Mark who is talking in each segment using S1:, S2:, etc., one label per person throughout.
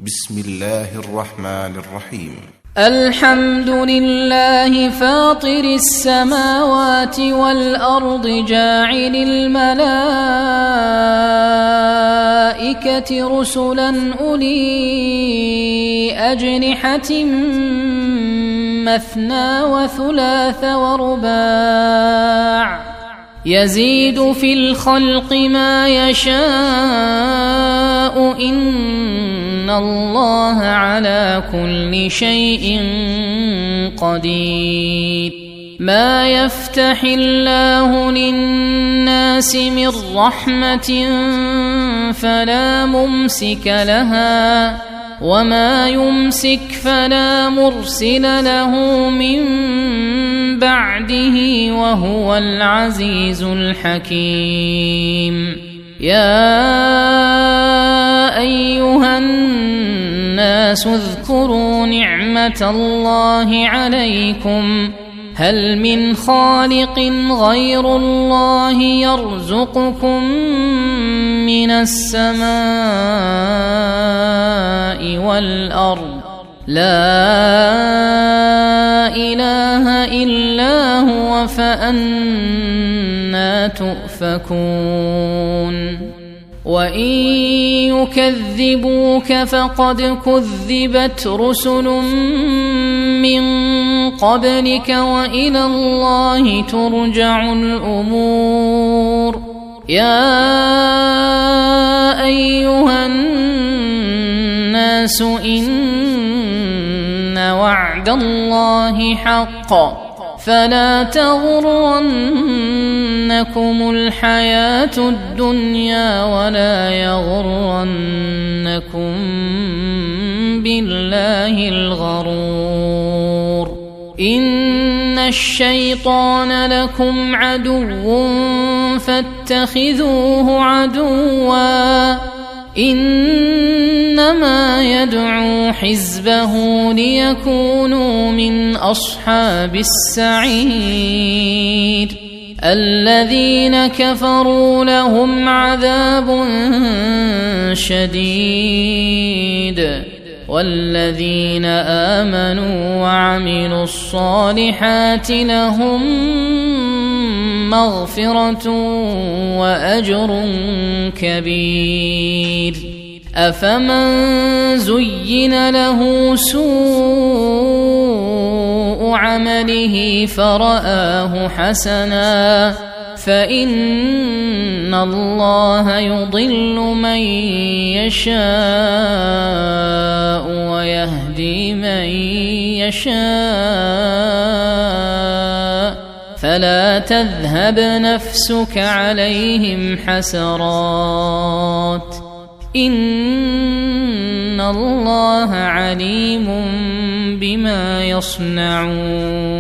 S1: بسم الله الرحمن الرحيم.
S2: الحمد لله فاطر السماوات والأرض جاعل الملائكة رسلا أولي أجنحة مثنى وثلاث ورباع يزيد في الخلق ما يشاء إن الله على كل شيء قدير. ما يفتح الله للناس من رحمة فلا ممسك لها وما يمسك فلا مرسل له من بعده وهو العزيز الحكيم. يا أيها الناس اذكروا نعمة الله عليكم هل من خالق غير الله يرزقكم من السماء والأرض لا إله إلا هو فأنى تؤفكون. وإن يكذبوك فقد كذبت رسل من قبلك وإلى الله ترجع الأمور. يا أيها الناس إن وعد الله حق فلا تغرنكم الحياة الدنيا ولا يغرنكم بالله الغرور. إن الشيطان لكم عدو فاتخذوه عدوا إنما يدعو حزبه ليكونوا من أصحاب السعير. الذين كفروا لهم عذاب شديد والذين آمنوا وعملوا الصالحات لهم مغفرة وأجر كبير. أفمن زين له سوء عمله فرآه حسنا فإن الله يضل من يشاء ويهدي من يشاء فلا تذهب نفسك عليهم حسرات إن الله عليم بما يصنعون.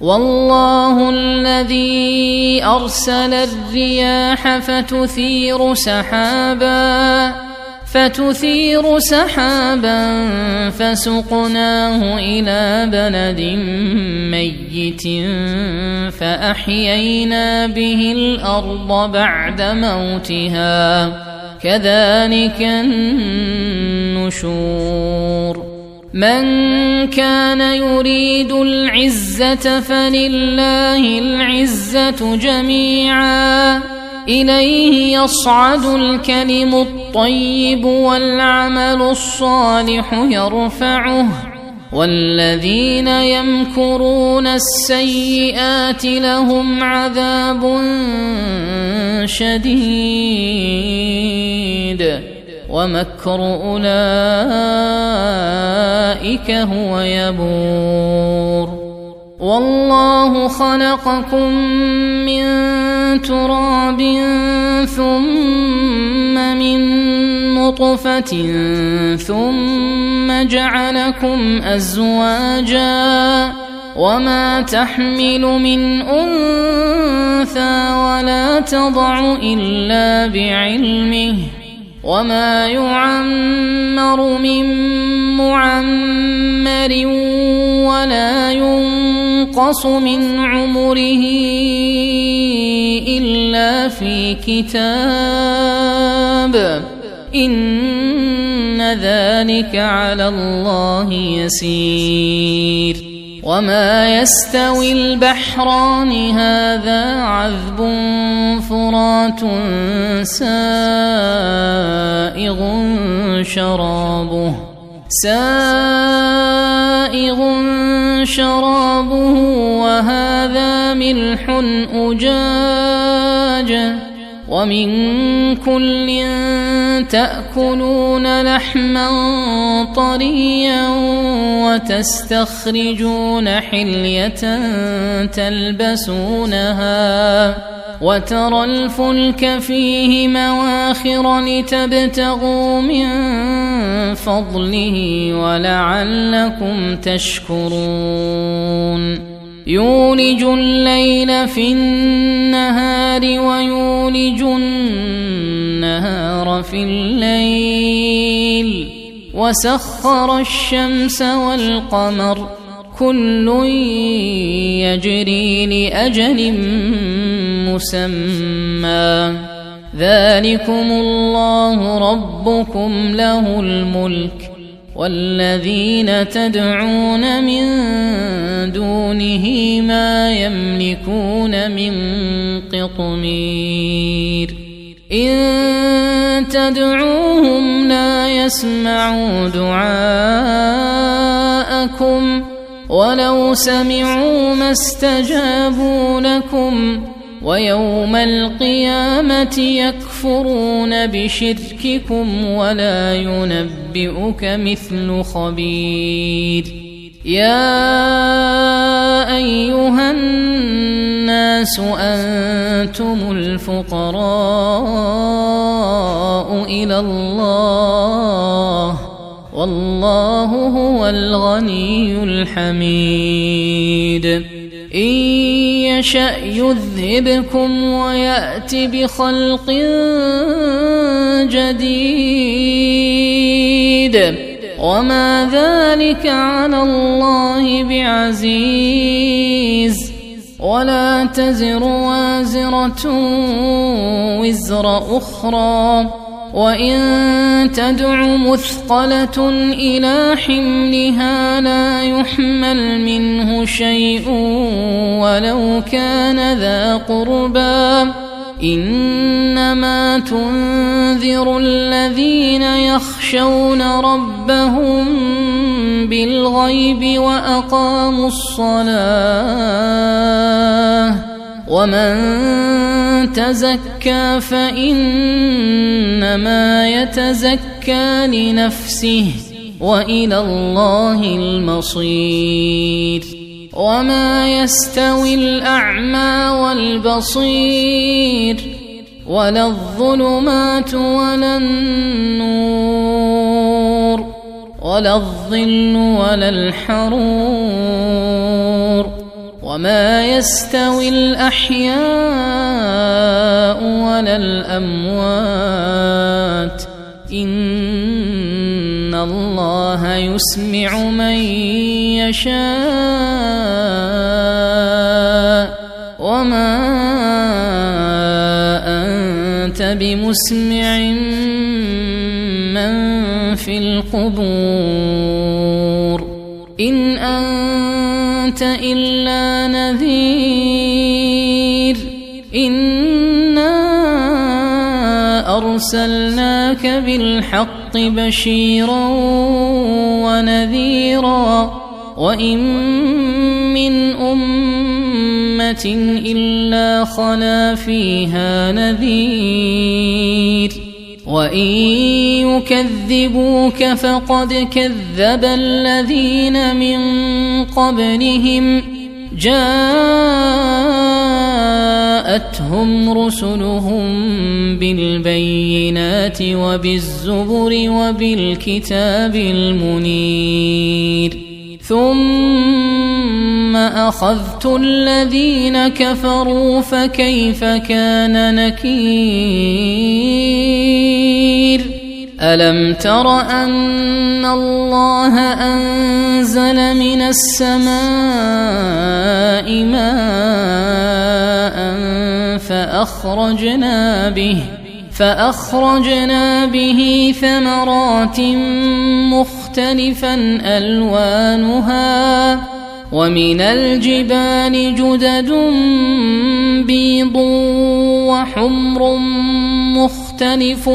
S2: والله الذي أرسل الرياح فتثير سحابا فسقناه إلى بلد ميت فأحيينا به الأرض بعد موتها كذلك النشور. من كان يريد العزة فلله العزة جميعا إليه يصعد الكلم الطيب والعمل الصالح يرفعه والذين يمكرون السيئات لهم عذاب شديد ومكر أولئك هو يبور. والله خلقكم من تراب ثم من نطفة ثم جعلكم أزواجا وما تحمل من أنثى ولا تضع إلا بعلمه وما يعمر من معمر ولا ينقص من عمره إلا في كتاب إن ذلك على الله يسير وما يستوي البحران هذا عذب فرات سائغ شرابه وهذا ملح أجاج ومن كل تأكلون لحما طريا وتستخرجون حلية تلبسونها وترى الفلك فيه مواخر لتبتغوا من فضله ولعلكم تشكرون يولج الليل في النهار ويولج النهار في الليل وسخر الشمس والقمر كل يجري لأجل مسمى ذلكم الله ربكم له الملك والذين تدعون من دونه ما يملكون من قطمير إن تدعوهم لا يسمعوا دعاءكم ولو سمعوا ما استجابوا لكم ويوم القيامة يكفرون بشرككم ولا ينبئك مثل خبير يا أيها الناس أنتم الفقراء إلى الله والله هو الغني الحميد إن يشأ يذهبكم ويأت بخلق جديد وما ذلك على الله بعزيز ولا تزر وازرة وزر أخرى وإن تدع مثقلة إلى حملها لا يحمل منه شيء ولو كان ذا قربى إنما تنذر الذين يخشون ربهم بالغيب وأقاموا الصلاة ومن تزكى فإنما يتزكى لنفسه وإلى الله المصير وما يستوي الأعمى والبصير ولا الظلمات ولا النور ولا الظل ولا الحرور وما يستوي الأحياء ولا الأموات إن الله يسمع من يشاء وما أنت بمسمع من في القبور إن أنت إلا نذير إنا أرسلناك بالحق بشيرا ونذيرا وإن من أمة إلا خلا فيها نذير وإن يكذبوك فقد كذب الذين من قبلهم جاءتهم رسلهم بالبينات وبالزبر وبالكتاب المنير ثم أخذت الذين كفروا فكيف كان نكير ألم تر أن الله أنزل من السماء ماء فأخرجنا به ثمرات مختلفا ألوانها ومن الجبال جدد بيض وحمر مختلف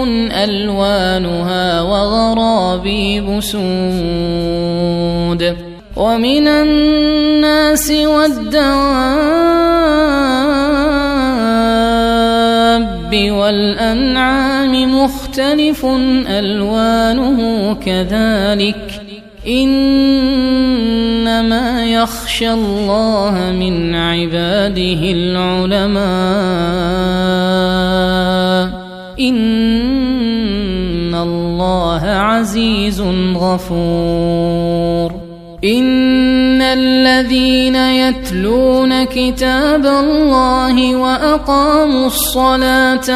S2: ألوانها وغرابيب سود ومن الناس والدواب والأنعام مختلف ألوانه كذلك إنما يخشى الله من عباده العلماء إن الله عزيز غفور إن الذين يتلون كتاب الله وأقاموا الصلاة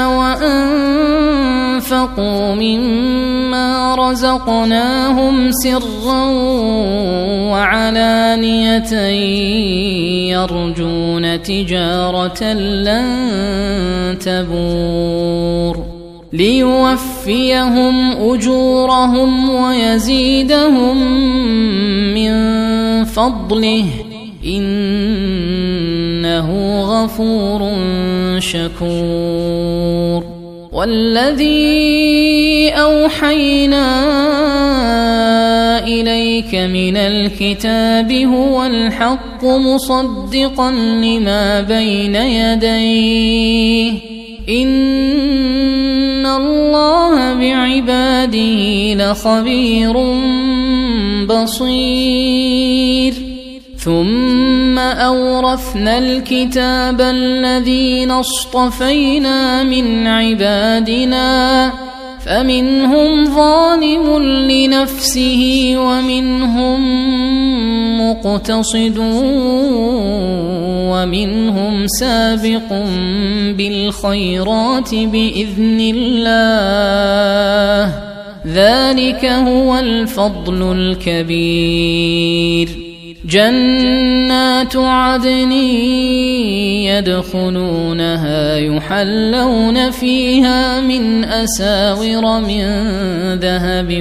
S2: وأنفقوا مما رزقناهم سرا وعلانية يرجون تجارة لن تبور ليوفيهم أجورهم ويزيدهم من فضله إنه غفور شكور والذي أوحينا إليك من الكتاب هو الحق مصدقا لما بين يديه إن الله بعباده لخبير بصير ثم أورثنا الكتاب الذين اصطفينا من عبادنا فمنهم ظالم لنفسه ومنهم مقتصد ومنهم سابق بالخيرات بإذن الله ذلك هو الفضل الكبير جنات عدن يدخلونها يحلون فيها من أساور من ذهب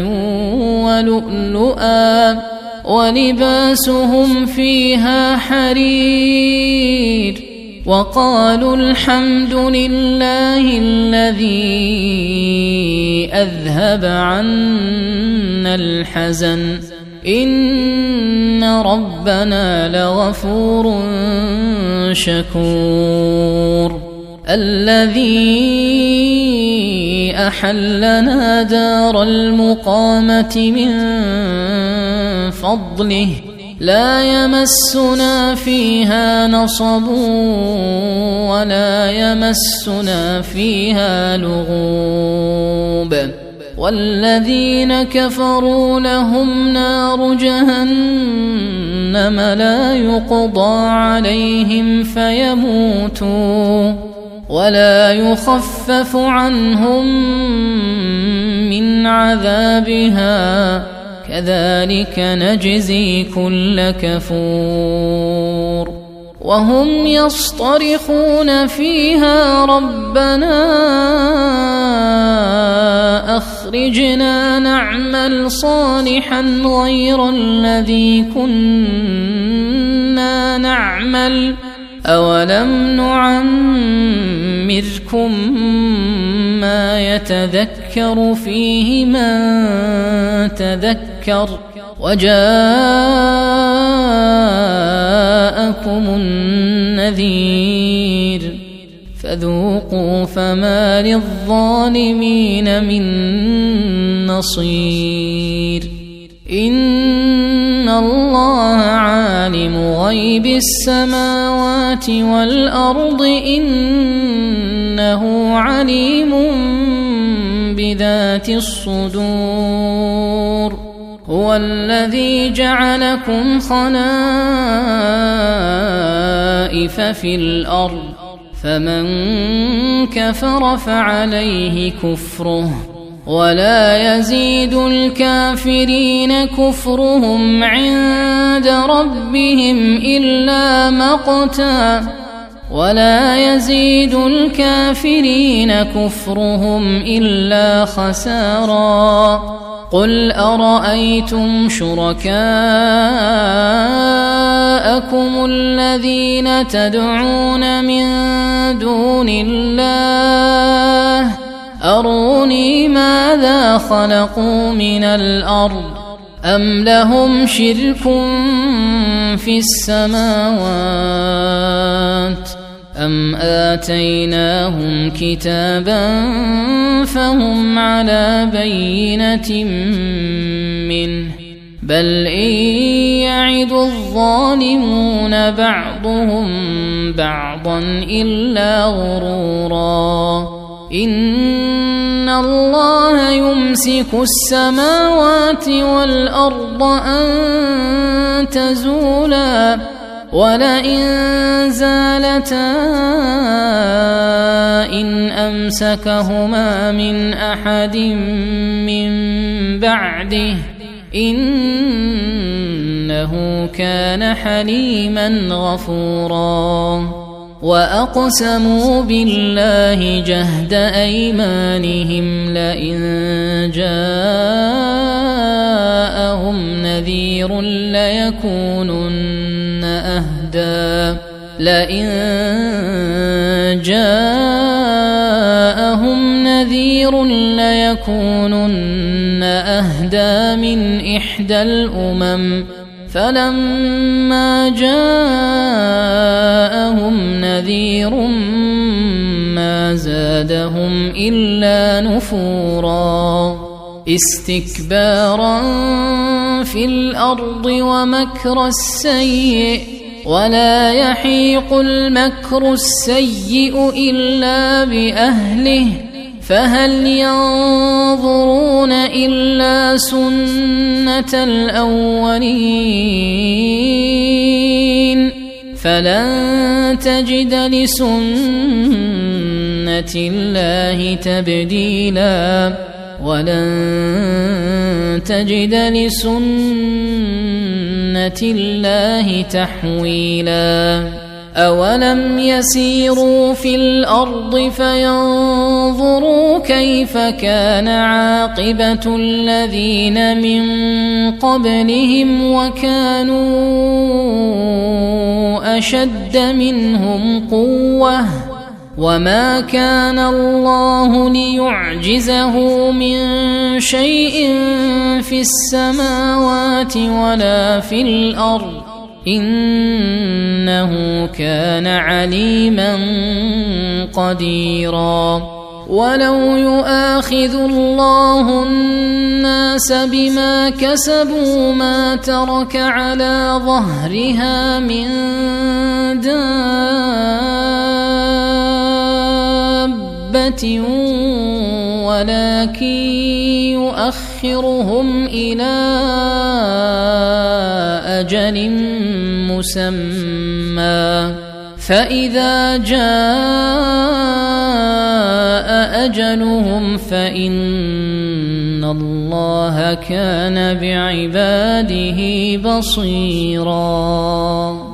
S2: ولؤلؤا ولباسهم فيها حرير وقالوا الحمد لله الذي أذهب عنا الحزن إن ربنا لغفور شكور الذي أحلنا دار المقامة من فضله لا يمسنا فيها نصب ولا يمسنا فيها لغوب والذين كفروا لهم نار جهنم لا يقضى عليهم فيموتوا ولا يخفف عنهم من عذابها كذلك نجزي كل كفور وهم يصطرخون فيها ربنا أخرجنا نعمل صالحا غير الذي كنا نعمل أولم نعمركم ما يتذكر فيه من تذكر وجاءكم النذير فذوقوا فما للظالمين من نصير إن الله عالم غيب السماوات والأرض إنه عليم بذات الصدور هو الذي جعلكم خلائف في الأرض فمن كفر فعليه كفره ولا يزيد الكافرين كفرهم عند ربهم إلا مقتا ولا يزيد الكافرين كفرهم إلا خسارا. قل أرأيتم شركاءكم الذين تدعون من دون الله أروني ماذا خلقوا من الأرض أم لهم شرك في السماوات أم آتيناهم كتابا فهم على بينة منه بل إن يعد الظالمون بعضهم بعضا إلا غرورا. إن الله يمسك السماوات والأرض أن تزولا ولئن زالتا إن أمسكهما من أحد من بعده إنه كان حليما غفورا. وأقسموا بالله جهد أيمانهم لئن جاءهم نذير ليكونن أهدى من إحدى الأمم فلما جاءهم نذير ما زادهم إلا نفورا استكبارا في الأرض ومكر السيء ولا يحيق المكر السيء إلا بأهله فهل ينظرون إلا سنة الأولين فلن تجد لسنة الله تبديلا ولن تجد لسنة الله تحويلا. أولم يسيروا في الأرض فينظروا كيف كان عاقبة الذين من قبلهم وكانوا أشد منهم قوة وما كان الله ليعجزه من شيء في السماوات ولا في الأرض إنه كان عليما قديرا. ولو يؤاخذ الله الناس بما كسبوا ما ترك على ظهرها من دابة ولكن يؤخرهم إلى أجل مسمى فإذا جاء أجلهم فإن الله كان بعباده بصيراً.